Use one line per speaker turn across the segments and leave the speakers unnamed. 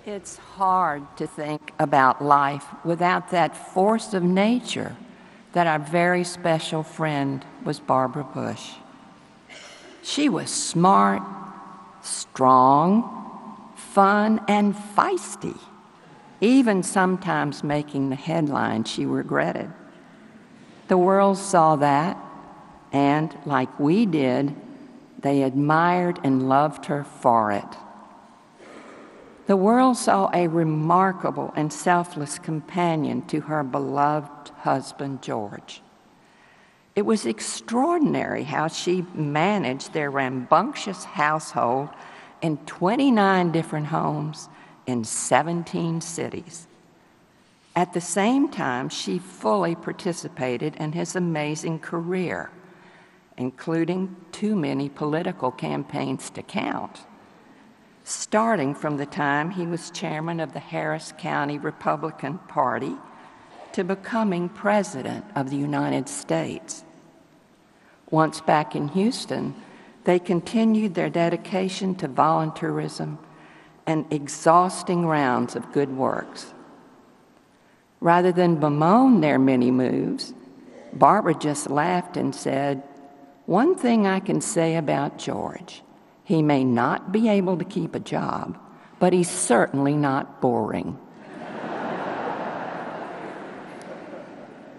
It's hard to think about life without that force of nature that our very special friend was Barbara Bush. She was smart, strong, fun, and feisty, even sometimes making the headlines she regretted. The world saw that, and like we did, they admired and loved her for it. The world saw a remarkable and selfless companion to her beloved husband, George. It was extraordinary how she managed their rambunctious household in 29 different homes in 17 cities. At the same time, she fully participated in his amazing career, including too many political campaigns to count, starting from the time he was chairman of the Harris County Republican Party to becoming president of the United States. Once back in Houston, they continued their dedication to volunteerism and exhausting rounds of good works. Rather than bemoan their many moves, Barbara just laughed and said, "One thing I can say about George, he may not be able to keep a job, but he's certainly not boring."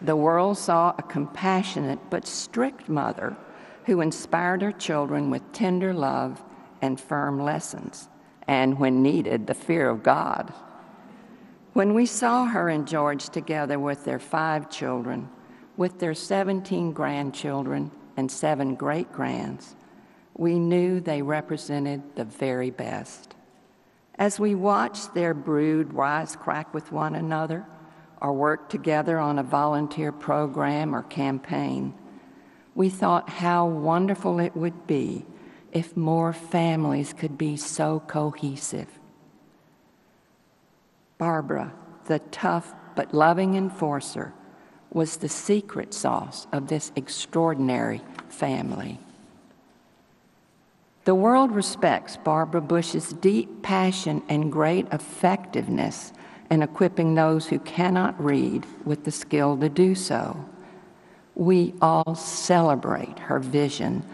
The world saw a compassionate but strict mother who inspired her children with tender love and firm lessons, and when needed, the fear of God. When we saw her and George together with their 5 children, with their 17 grandchildren and 7 great-grands, we knew they represented the very best. As we watched their brood wisecrack with one another or work together on a volunteer program or campaign, we thought how wonderful it would be if more families could be so cohesive. Barbara, the tough but loving enforcer, was the secret sauce of this extraordinary family. The world respects Barbara Bush's deep passion and great effectiveness in equipping those who cannot read with the skill to do so. We all celebrate her vision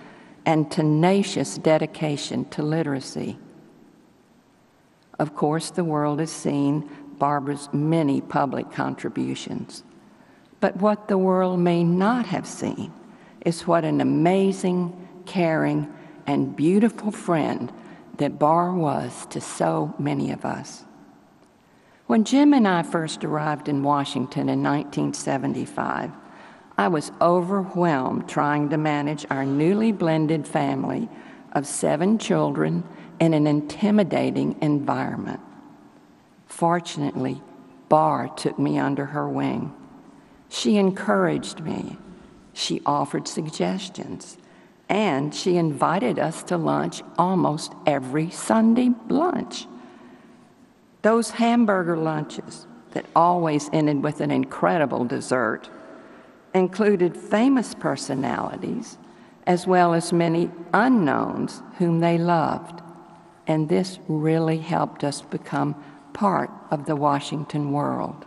and tenacious dedication to literacy. Of course, the world has seen Barbara's many public contributions, but what the world may not have seen is what an amazing, caring, and beautiful friend that Bar was to so many of us. When Jim and I first arrived in Washington in 1975, I was overwhelmed trying to manage our newly blended family of 7 children in an intimidating environment. Fortunately, Bar took me under her wing. She encouraged me. She offered suggestions. And she invited us to lunch almost every Sunday lunch. Those hamburger lunches that always ended with an incredible dessert included famous personalities as well as many unknowns whom they loved. And this really helped us become part of the Washington world.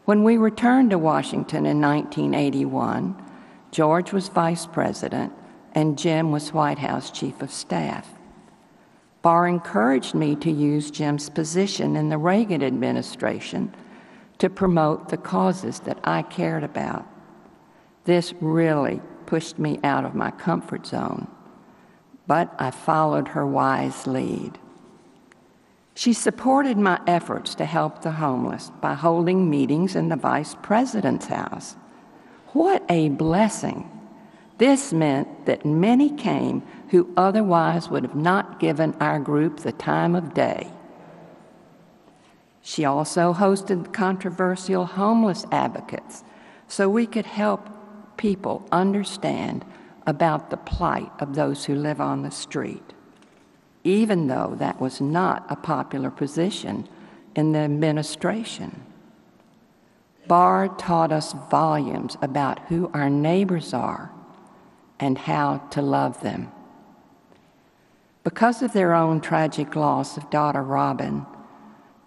When we returned to Washington in 1981, George was vice president and Jim was White House chief of staff. Bar encouraged me to use Jim's position in the Reagan administration to promote the causes that I cared about. This really pushed me out of my comfort zone, but I followed her wise lead. She supported my efforts to help the homeless by holding meetings in the vice president's house. What a blessing! This meant that many came who otherwise would have not given our group the time of day. She also hosted controversial homeless advocates so we could help people understand about the plight of those who live on the street, even though that was not a popular position in the administration. Bar taught us volumes about who our neighbors are and how to love them. Because of their own tragic loss of daughter Robin,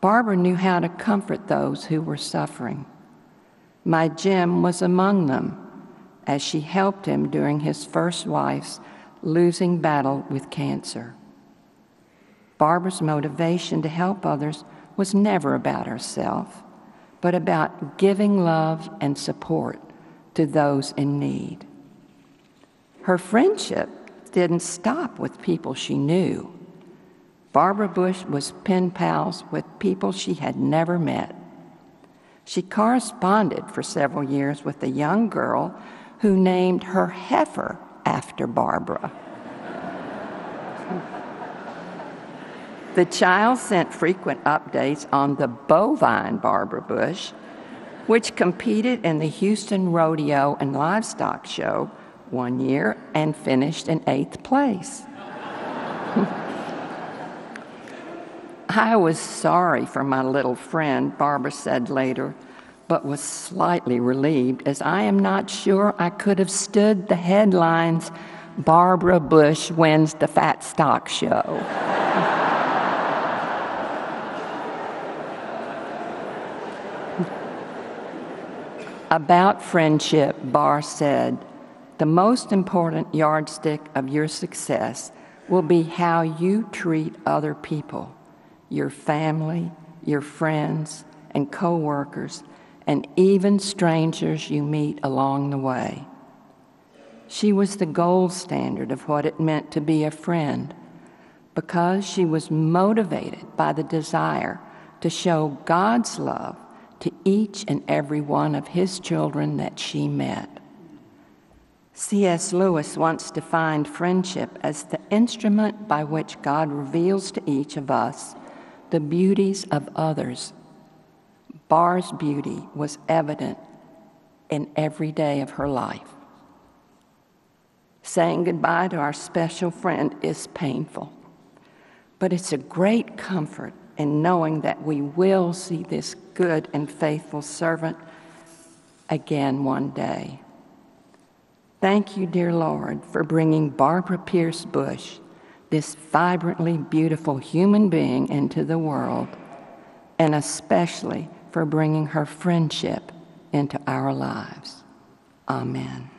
Barbara knew how to comfort those who were suffering. My Jim was among them as she helped him during his first wife's losing battle with cancer. Barbara's motivation to help others was never about herself, but about giving love and support to those in need. Her friendship didn't stop with people she knew. Barbara Bush was pen pals with people she had never met. She corresponded for several years with a young girl who named her heifer after Barbara. The child sent frequent updates on the bovine Barbara Bush, which competed in the Houston Rodeo and Livestock Show one year and finished in 8th place. I was sorry for my little friend, Barbara said later, but was slightly relieved, as I am not sure I could have stood the headlines, "Barbara Bush wins the Fat Stock Show." About friendship, Barr said, "The most important yardstick of your success will be how you treat other people, your family, your friends, and co-workers, and even strangers you meet along the way." She was the gold standard of what it meant to be a friend, because she was motivated by the desire to show God's love to each and every one of his children that she met. C.S. Lewis once defined friendship as the instrument by which God reveals to each of us the beauties of others. Barr's beauty was evident in every day of her life. Saying goodbye to our special friend is painful, but it's a great comfort in knowing that we will see this good and faithful servant again one day. Thank you, dear Lord, for bringing Barbara Pierce Bush, this vibrantly beautiful human being, into the world, and especially for bringing her friendship into our lives. Amen.